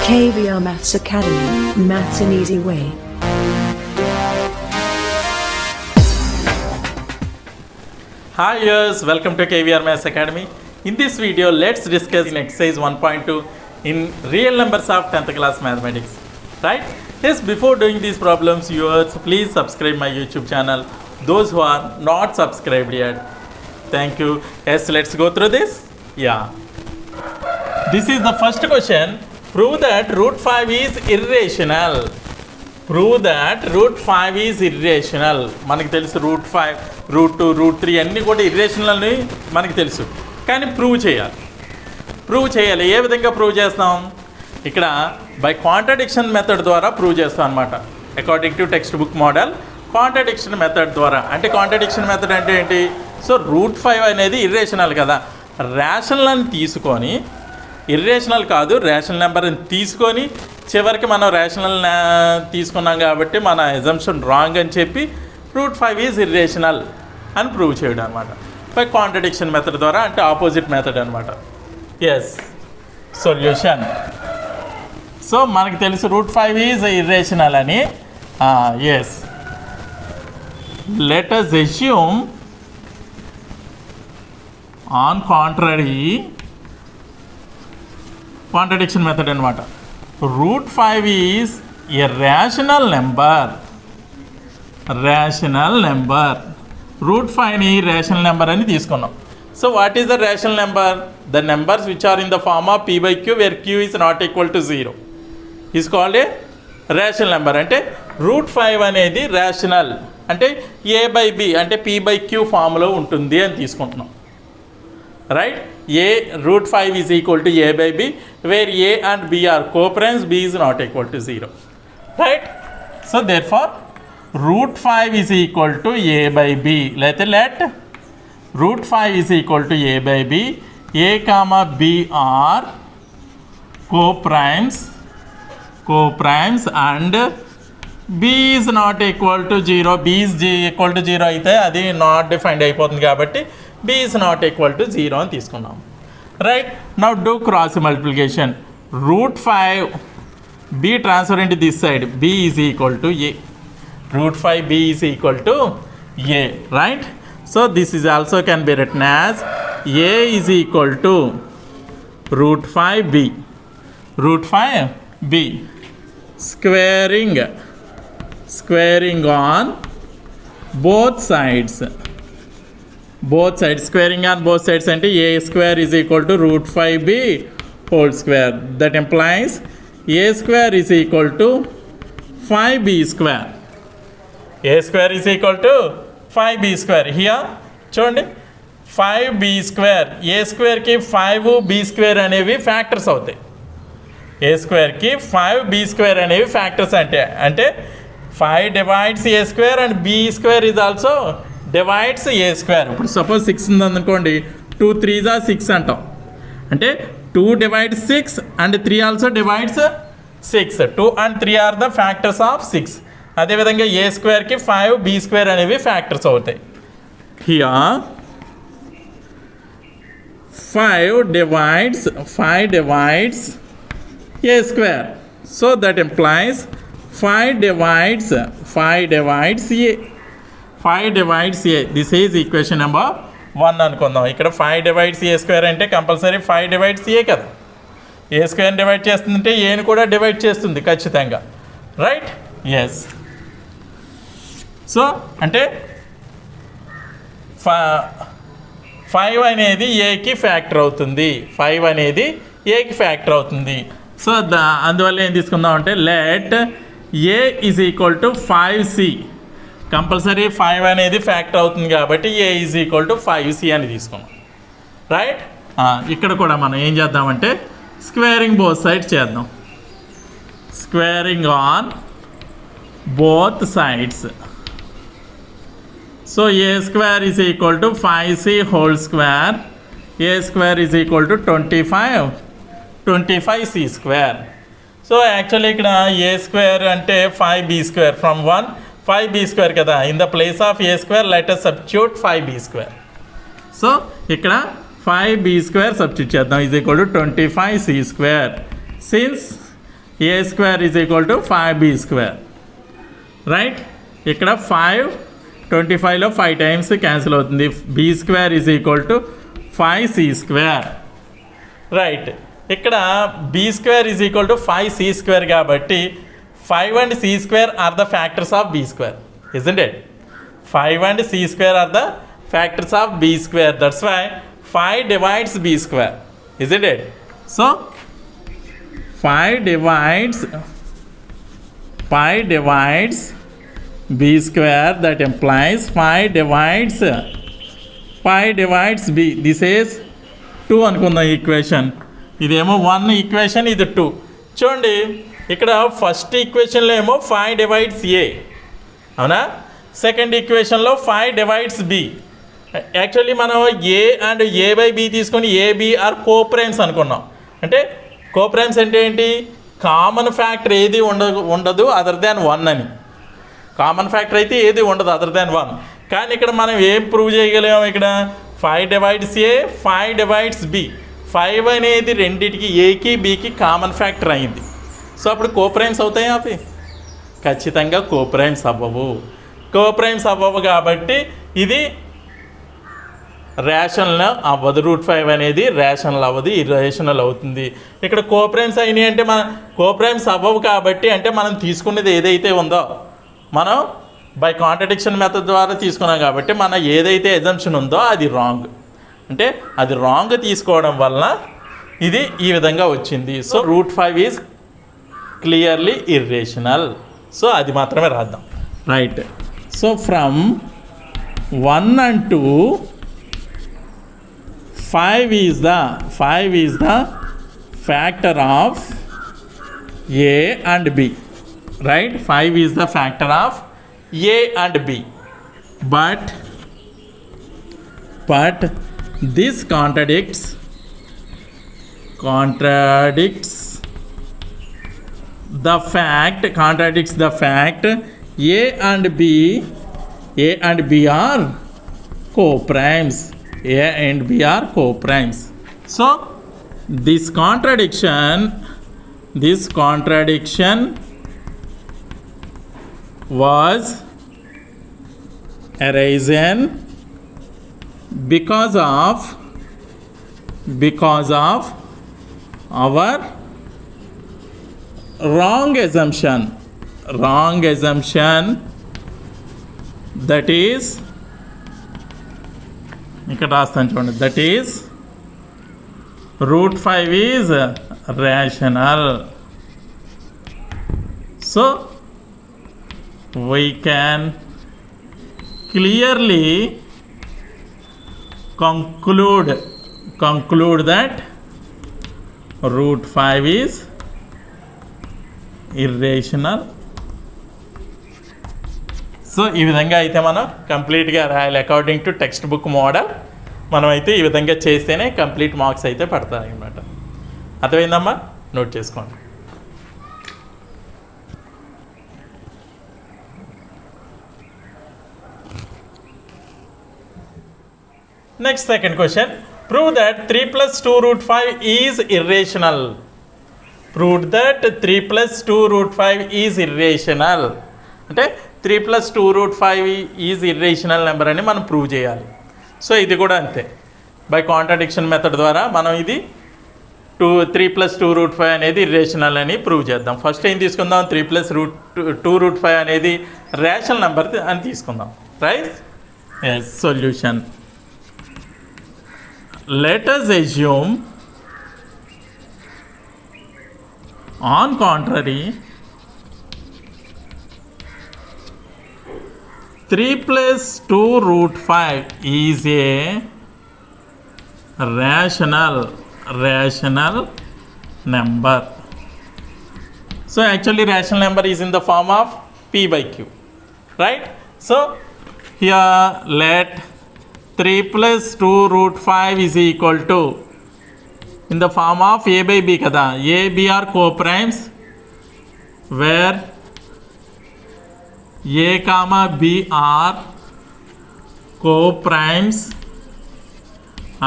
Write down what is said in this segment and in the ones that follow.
KVR Maths Academy, Maths an Easy Way. Hi viewers, welcome to KVR Maths Academy. In this video, let's discuss in exercise 1.2 in real numbers of 10th class mathematics. Right? Yes, before doing these problems, viewers, please subscribe my YouTube channel. Those who are not subscribed yet, thank you. Yes, let's go through this. Yeah. This is the first question. Prove that root 5 is irrational. Prove that root 5 is irrational. మనకి తెలుసు root 5, root 2, root 3 అన్నీ కూడా irrational అని మనకి తెలుసు. కానీ prove చేయాలి. Prove చేయాలి. ఏ విధంగా ప్రూవ్ చేస్తాం? ఇక్కడ బై కాంట్రడిక్షన్ మెథడ్ ద్వారా ప్రూవ్ చేస్తాం అనమాట. According to text book model contradiction method ద్వారా. అంటే కాంట్రడిక్షన్ మెథడ్ అంటే ఏంటి? సో రూట్ 5 అనేది ఇర్రేషనల్ కదా, రేషనల్ అని తీసుకొని, ఇర్రేషనల్ కాదు రేషనల్ నెంబర్ని తీసుకొని చివరికి మనం రేషనల్ తీసుకున్నాం కాబట్టి మన ఎజంప్షన్ రాంగ్ అని చెప్పి రూట్ 5 ఈజ్ ఇర్రేషనల్ అని ప్రూవ్ చేయడం అనమాట బై కాంట్రడిక్షన్ మెథడ్ ద్వారా. అంటే ఆపోజిట్ మెథడ్ అనమాట. Yes, solution. సో మనకు తెలుసు రూట్ 5 ఈజ్ ఇర్రేషనల్ అని. Yes, let us assume on contradiction method అనమాట. root 5 is a rational number. root 5 ని rational number అని తీసుకున్నాం. So what is the rational number? the numbers which are in the form of p by q where q is not equal to 0 is called a rational number. అంటే root 5 అనేది rational అంటే a by b అంటే p by q ఫామ్లో ఉంటుంది అని తీసుకుంటున్నాం. Right? a root 5 is equal to a by b where a and b are co-primes, b is not equal to 0. Right? So therefore root 5 is equal to a by b. Let root 5 is equal to a by b. a comma b are co-primes and b is not equal to 0. b is equal to 0 అయితే అది not defined అయిపోతుంది కాబట్టి b is not equal to 0 అని తీసుకున్నాం. Right? Now do cross multiplication. root 5 b transfer into this side, b is equal to a. root 5 b is equal to a. Right? So this is also can be written as a is equal to root 5 b squaring on both sides. Squaring on both sides అంటే a square is equal to root 5b whole square. That implies a square is equal to 5b square. a square is equal to 5b square. Here చూడండి, 5b square, a squareకి 5b square అనేవి factors అవుతాయి. a squareకి 5b square అనేవి factors అంటే 5 divides a square and b square is also divides a square. ఇప్పుడు suppose 6 ఉందనుకోండి, 2 3s are 6 అంటాం. అంటే 2 divides 6 and 3 also divides 6. 2 and 3 are the factors of 6. అదేవిధంగా a స్క్వేర్కి 5b square అనేవి factors అవుతాయి. Here 5 divides a square. So that implies 5 divides a. 5 divides a. This is equation number 1 అనుకుందాం. ఇక్కడ 5 divides a square అంటే compulsory 5 divides a కదా. ఏ square divide చేస్తుందంటే ఏని కూడా డివైడ్ చేస్తుంది ఖచ్చితంగా. రైట్? ఎస్. సో అంటే 5 అనేది ఏకి ఫ్యాక్టర్ అవుతుంది. 5 అనేది ఏకి ఫ్యాక్టర్ అవుతుంది. సో అందువల్ల ఏం తీసుకుందాం అంటే let A is equal to 5c. Compulsory 5 అనేది ఫ్యాక్టర్ అవుతుంది కాబట్టి ఏ ఈజ్ ఈక్వల్ టు 5c అని తీసుకున్నాం. రైట్? ఇక్కడ కూడా మనం ఏం చేద్దామంటే స్క్వేరింగ్ బోత్ సైడ్స్ చేద్దాం. Squaring on both sides. So a square is equal to 5c whole square. A square is equal to 25c square. So actually ఇక్కడ ఏ స్క్వేర్ అంటే 5b square from 1 5b square కదా. In the place of a square let us substitute 5b square. So ఇక్కడ 5b square substitute చేద్దాం is equal to 25c square. Since a square is equal to 5b square, right? ఇక్కడ 5 25లో 5 times cancel అవుతుంది. b square is equal to 5c square, right? ఇక్కడ b square is equal to 5c square కాబట్టి 5 and c square are the factors of b square, isn't it? 5 and c square are the factors of b square. That's why 5 divides b square, isn't it? So 5 divides b square, that implies 5 divides b. This is 2 అనుకుందాం equation. ఇదేమో 1 equation, ఇది 2. చూడండి ఇక్కడ first ఈక్వేషన్లో ఏమో 5 divides a, అవునా? Second ఈక్వేషన్లో 5 divides b. Actually మనం a and a by b తీసుకొని ab ఆర్ కోప్రైమ్స్ అనుకున్నాం. అంటే కోప్రైమ్స్ అంటే ఏంటి? కామన్ ఫ్యాక్టర్ ఏది ఉండదు అదర్ దాన్ 1 అని. కామన్ ఫ్యాక్టర్ అయితే ఏది ఉండదు అదర్ దాన్ 1. కానీ ఇక్కడ మనం ఏం ప్రూవ్ చేయగలిగాము? ఇక్కడ 5 డివైడ్స్ a, 5 డివైడ్స్ b. 5 అనేది రెండింటికి, ఏకి బీకి కామన్ ఫ్యాక్టర్ అయింది. సో అప్పుడు కోప్రైమ్స్ అవుతాయి అవి? ఖచ్చితంగా కోప్రైమ్స్ అవ్వవు. కోప్రైమ్స్ అవ్వవు కాబట్టి ఇది రేషనల్ అవ్వదు. √5 అనేది రేషనల్ అవ్వదు, ఇర్రేషనల్ అవుతుంది. ఇక్కడ కోప్రైమ్స్ అయినాయి అంటే మన కోప్రైమ్స్ అవ్వవు కాబట్టి, అంటే మనం తీసుకున్నది ఏదైతే ఉందో మనం బై కాంట్రడిక్షన్ మెథడ్ ద్వారా తీసుకున్నాం కాబట్టి మన ఏదైతే ఎజంప్షన్ ఉందో అది రాంగ్. అంటే అది రాంగ్ తీసుకోవడం వలన ఇది ఈ విధంగా వచ్చింది. So √5 is clearly irrational. So అది మాత్రమే రాద్దాం, right? So from 1 and 2 5 is the factor of a and b, right? 5 is the factor of a and b, but this contradicts the fact a and b are co-primes. A and b are co-primes. So this contradiction was arisen because of our wrong assumption, that is ఇక్కడ రాస్తాను చూడండి, that is √5 is rational. So we can clearly conclude that √5 is irrational. So ఈ విధంగా అయితే మనం కంప్లీట్గా రాయాలి according to text book model. మనం అయితే ఈ విధంగా చేస్తేనే కంప్లీట్ మార్క్స్ అయితే పడతాయి అన్నమాట. అర్థమైందమ్మా? నోట్ చేసుకోండి. Next second question, prove that 3 + 2√5 is irrational. Prove that 3 + 2√5 is irrational అంటే 3 + 2√5 ఈజ్ ఇర్రేషనల్ నెంబర్ అని మనం ప్రూవ్ చేయాలి. సో ఇది కూడా అంతే, బై కాంట్రడిక్షన్ మెథడ్ ద్వారా మనం ఇది 3 + 2√5 అనేది ఇర్రేషనల్ అని ప్రూవ్ చేద్దాం. ఫస్ట్ ఏం తీసుకుందాం? 3 + 2√5 అనేది రేషనల్ నెంబర్ అని తీసుకుందాం, right? Yes. Solution, let us assume on contrary 3 + 2√5 is a rational number. So actually rational number is in the form of p/q, right? So here let 3 + 2√5 is equal to in the form of a/b kada. a, b are co-primes where a comma b are co-primes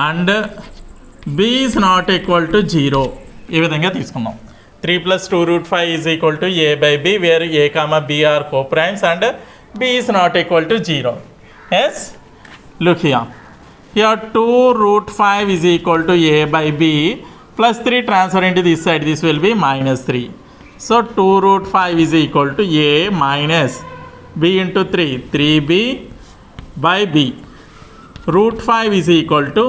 and b is not equal to 0. ఈ విధంగా తీసుకుందాం. 3 plus 2 root 5 is equal to a by b, where a comma b are co-primes and b is not equal to 0. Yes, look here. Here 2 root 5 is equal to a by b plus 3 transfer into this side, this will be minus 3. So 2 root 5 is equal to a minus b into 3, 3b by b. Root 5 is equal to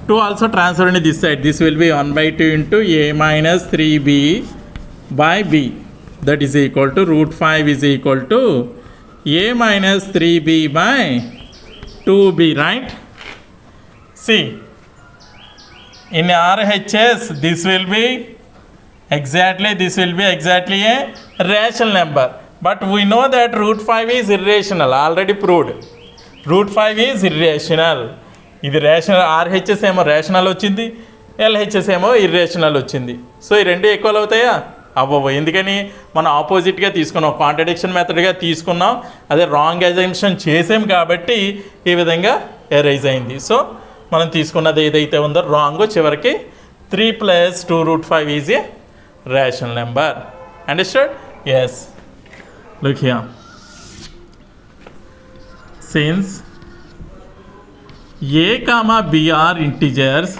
2 also transfer into this side, this will be 1 by 2 into a minus 3b by b, that is equal to root 5 is equal to a minus 3b by 2b, right? See, in RHS this will be exactly a rational number, but we know that root 5 is irrational, already proved. Root 5 is irrational. ఇది rational, RHS ఏమో rational వచ్చింది, LHS ఏమో irrational వచ్చింది. So ఈ రెండు equal అవుతాయా? అవ్వవు. ఎందుకని మనం ఆపోజిట్గా తీసుకున్నాం, కాంట్రడిక్షన్ మెథడ్గా తీసుకున్నాం, అదే రాంగ్ అజంప్షన్ చేసాం కాబట్టి ఈ విధంగా ఎరైజ్ అయింది. సో మనం తీసుకున్నది ఏదైతే ఉందో రాంగ్, చివరికి 3 plus 2 root 5 is a rational number. Understood? Yes. Look here. Since a comma b are integers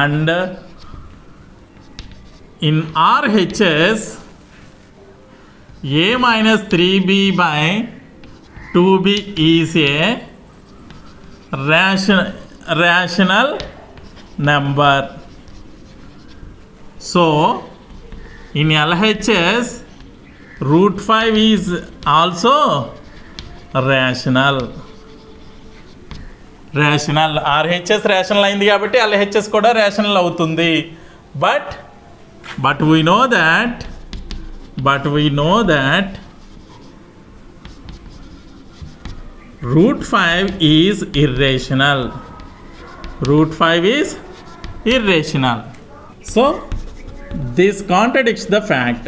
and in RHS a minus 3b by 2b is a rational number. So in LHS root 5 is also rational. RHS rational అయింది కాబట్టి LHS కూడా rational అవుతుంది. But we know that root 5 is irrational. Root 5 is irrational. So this contradicts the fact.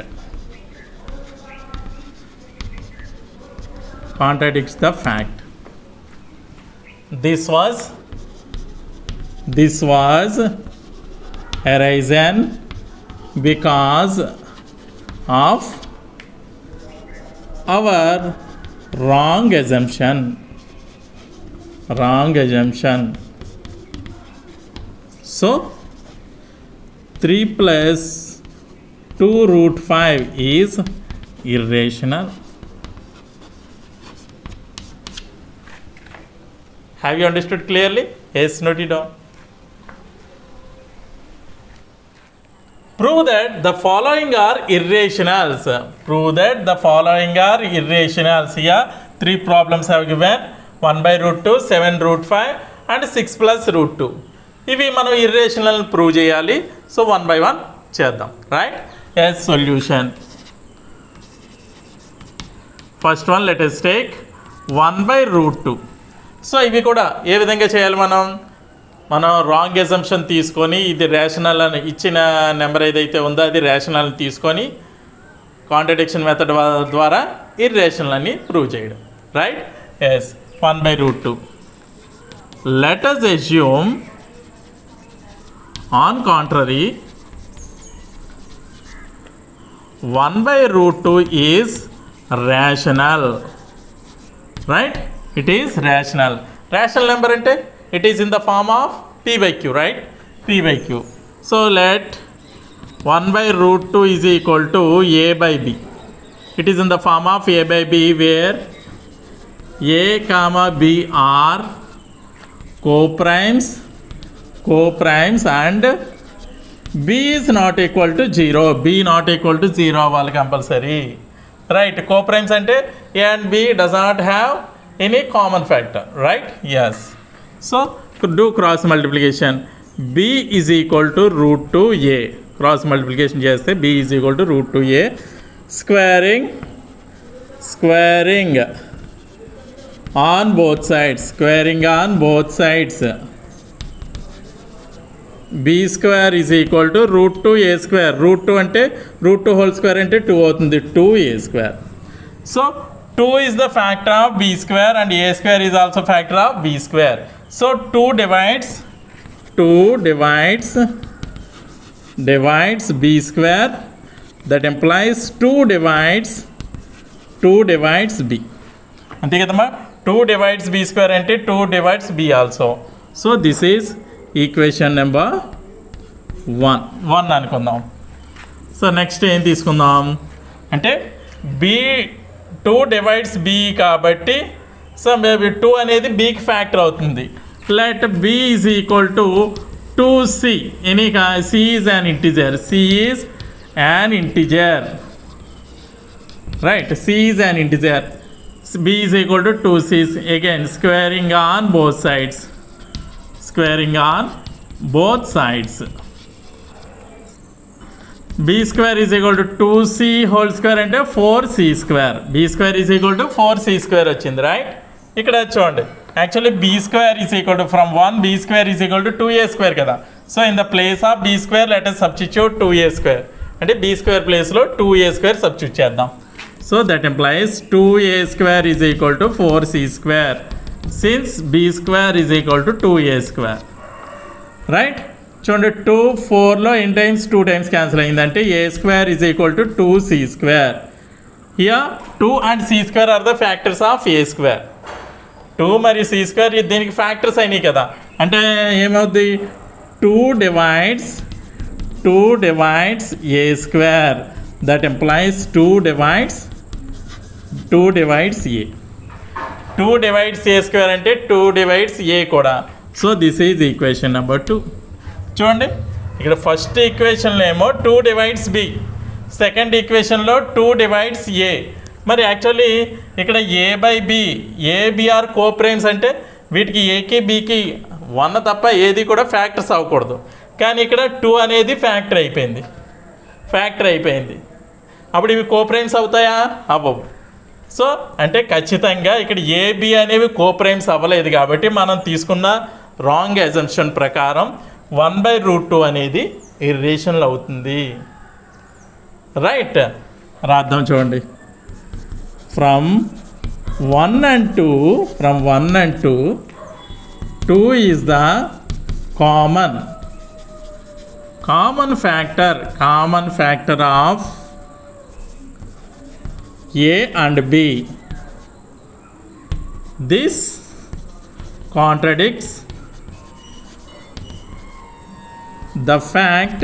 This was arisen because of our wrong assumption. So 3 plus 2 root 5 is irrational. Have you understood clearly? Yes, note it down. Prove that the following are irrationals. Here 3 problems have given: 1 by root 2, 7 root 5 and 6 plus root 2. ఇవి మనం irrational prove చేయాలి. So 1 by 1 చేద్దాం, right? Yes, solution. First one, let us take 1 by root 2. So ఇవి కూడా ఏ విధంగా చేయాలి? మనం wrong assumption తీసుకొని, ఇది రేషనల్ అని ఇచ్చిన నెంబర్ ఏదైతే ఉందో అది రేషనల్ అని తీసుకొని కాంట్రడిక్షన్ మెథడ్ ద్వారా ఇర్రేషనల్ అని ప్రూవ్ చేయడం, right? Yes. 1 by root 2. Let us assume on contrary 1 by root 2 is rational, right? It is rational. Rational number ante it is in the form of p by q, right? P by q. So let 1 by root 2 is equal to a by b. It is in the form of a by b, where a comma b are co-primes and b is not equal to 0. b not equal to 0 అవ్వాలి compulsory, right? co-primes అంటే a and b does not have any common factor, right? Yes. So do cross multiplication. b is equal to root 2a. Cross multiplication చేస్తే b is equal to root 2a. Squaring on both sides. b square is equal to root 2a square. root 2 అంటే root 2 whole square అంటే 2 అవుతుంది, 2a square. So 2 is the factor of b square and a square is also factor of b square. So 2 divides divides b square, that implies 2 divides b. అంతే కదమ్మా, 2 divides b square అంటే 2 divides b also. So this is equation number 1 అనుకుందాం. So next ఏం తీసుకుందాం అంటే b 2 divides b కాబట్టి so maybe 2 అనేది bకి factor అవుతుంది. Let b is equal to 2c. Any c is an integer. Right, c is an integer. b is equal to 2c. Again squaring on both sides. b square is equal to 2c whole square అంటే 4c square. b square is equal to 4c square వచ్చింది, right. ఇక్కడ చూడండి, actually b square is equal to from 1 b square is equal to 2a square కదా. So in the place of b square let us substitute 2a square. అంటే b square ప్లేస్లో 2a square substitute చేద్దాం. So that implies 2a square is equal to 4c square, since b square is equal to 2a square, right. చూడండి 2 4లో n times 2 times cancel అయిందంటే a square is equal to 2c square. Here 2 and c square are the factors of a square. 2 మరియు c square దీనికి factors అయినాయి కదా, అంటే ఏమవుద్ది 2 divides a square, that implies 2 divides a. 2 divides a square అంటే 2 divides a కూడా. So this is equation number 2. చూడండి ఇక్కడ ఫస్ట్ ఈక్వేషన్లో ఏమో 2 divides b, సెకండ్ ఈక్వేషన్లో 2 divides a. మరి యాక్చువల్లీ ఇక్కడ a by b, a b are coprimes అంటే వీటికి ఏకి బీకి 1 తప్ప ఏది కూడా ఫ్యాక్టర్స్ అవ్వకూడదు. కానీ ఇక్కడ 2 అనేది ఫ్యాక్టర్ అయిపోయింది. అప్పుడు ఇవి కోప్రైమ్స్ అవుతాయా? అవ్వవు. సో అంటే ఖచ్చితంగా ఇక్కడ ఏబి అనేవి కోప్రైమ్స్ అవ్వలేదు కాబట్టి మనం తీసుకున్న రాంగ్ అజంప్షన్ ప్రకారం 1/√2 అనేది ఇర్రేషనల్ అవుతుంది, రైట్. రాద్దాం చూడండి. From 1 and 2 2 is the common factor of a and b. This contradicts the fact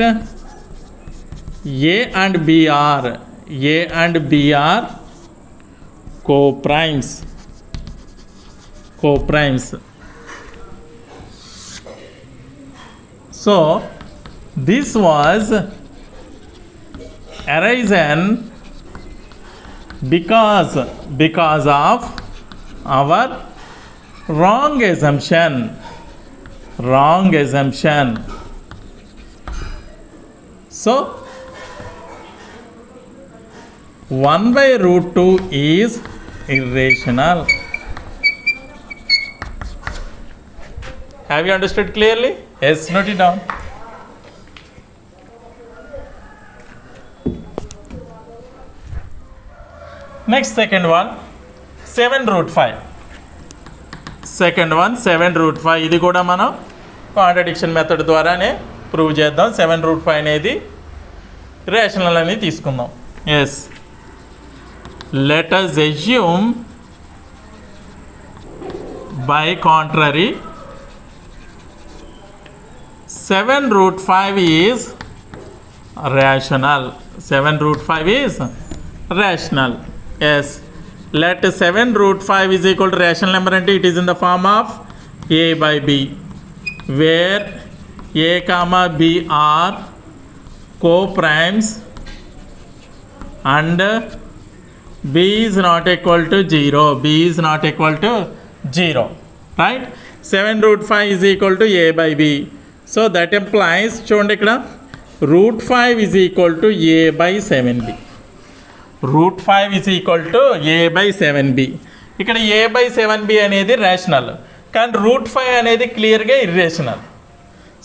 a and b are co-primes. So this was arisen because of our wrong assumption. So 1/√2 is irrational. Have you understood clearly? Yes, note it down. Next, second one, 7√5. ఇది కూడా మనం contradiction method ద్వారానే prove చేద్దాం. 7√5 అనేది rational అని తీసుకుందాం. Yes, let us assume by contrary 7√5 is rational. Yes, let 7√5 is equal to rational number and it is in the form of a by b, where a comma b are co-primes and b is not equal to 0. Right? 7√5 is equal to a by b. So that implies చూడండి ఇక్కడ √5 is equal to a by 7b. √5 is equal to a by 7b. ఇక్కడ a by 7b అనేది rational, కానీ √5 అనేది క్లియర్గా irrational.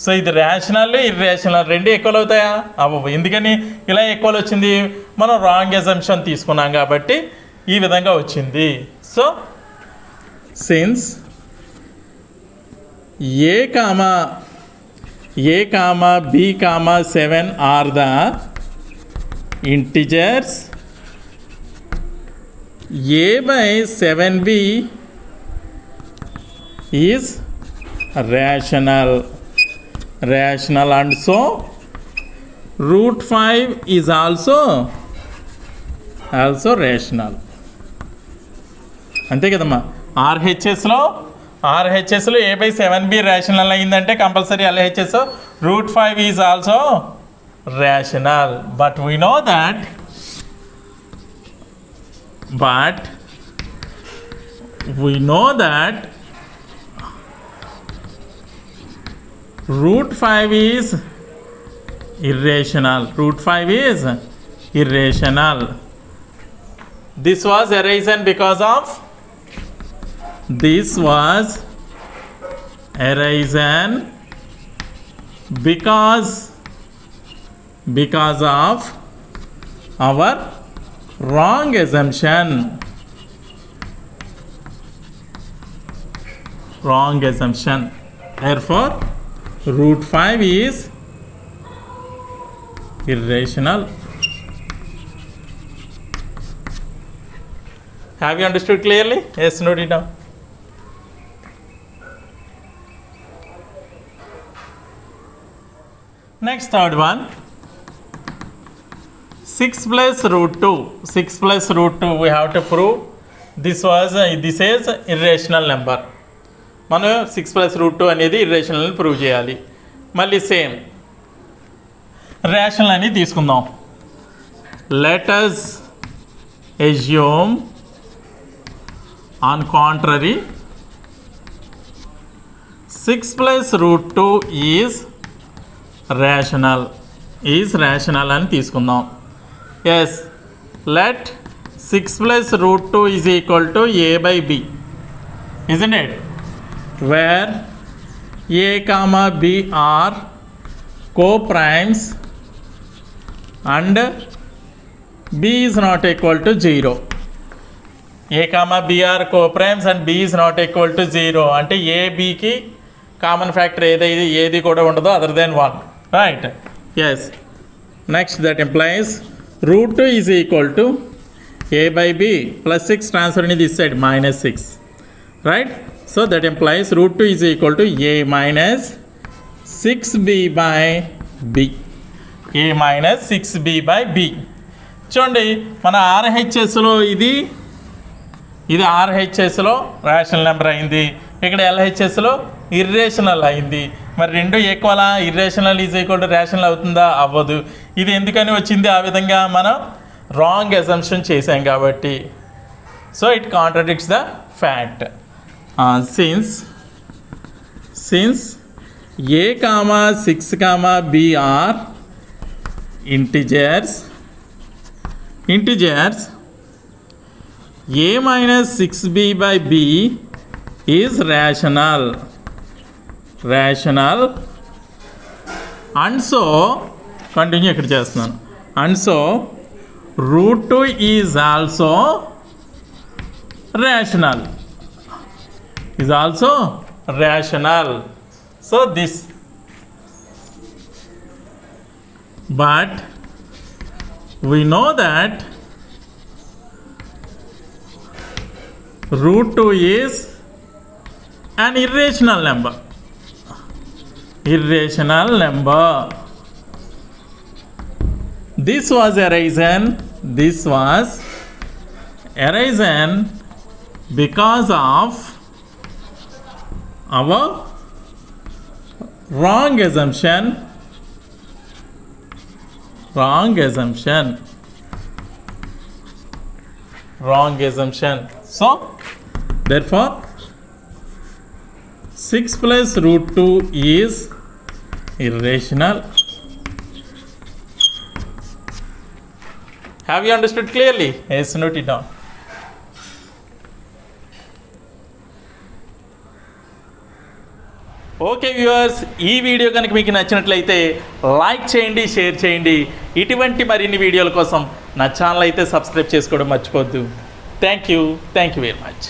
So ఇది rational irrational రెండు equal అవుతాయా? అవ్వవు. ఎందుకని ఇలా ఈక్వల్ వచ్చింది? మనం రాంగ్ అజంప్షన్ తీసుకున్నాం కాబట్టి ఈ విధంగా వచ్చింది. So since a comma a comma b comma 7 are the integers, a by 7b is rational, and so root 5 is also rational. అంతే కదమ్మా. ఆర్హెచ్ఎస్లో ఏ బై 7b రేషనల్ అయిందంటే compulsory LHS root 5 is also rational. But we know that root 5 is irrational. This was arisen because of because of our wrong assumption. Therefore root 5 is irrational. Have you understood clearly? Yes, note it down. Next, third one. 6 plus root 2. 6 plus root 2 we have to prove this is irrational number. మనం 6 plus root 2 అనేది irrational అని prove చేయాలి. మళ్ళీ same rational అని తీసుకుందాం. Let us assume on contrary 6 plus root 2 is rational అని తీసుకుందాం. Yes, let 6 plus root 2 is equal to a by b, isn't it? Where a comma b are co-primes and b is not equal to 0. a comma b are co-primes and b is not equal to 0 అంటే a b కి common factor ఏది కూడా ఉండదు other than 1, right? Yes. Next that implies root 2 is equal to a by b plus 6 transfer in this side minus 6, right? So that implies root 2 is equal to a minus 6b by b. a minus 6b by b. చూడండి మన ఆర్హెచ్ఎస్లో ఇది ఆర్హెచ్ఎస్లో rational number అయింది, ఇక్కడ ఎల్హెచ్ఎస్లో irrational అయింది. మరి రెండు ఈక్వలా? Irrational is equal to rational అవుతుందా? అవ్వదు. ఇది ఎందుకని వచ్చింది ఆ విధంగా? మనం రాంగ్ అజంప్షన్ చేసాం కాబట్టి. So it contradicts the fact. Since a comma 6 comma b are integers, a minus 6b by b is rational, and so continue ఇక్కడ చేస్తున్నాను. and so root 2 is also rational, so this, but we know that root 2 is an irrational number. This was arisen because of our wrong assumption. So therefore 6 plus root 2 is irrational. Have you understood clearly? Yes, note it down. Okay viewers, ఈ video కనుక మీకు నచ్చినట్లయితే like చేయండి, share చేయండి. ఇటువంటి మరిన్ని వీడియోల కోసం నా ఛానల్ అయితే సబ్స్క్రైబ్ చేసుకోవడం మర్చిపోద్దు. Thank you very much.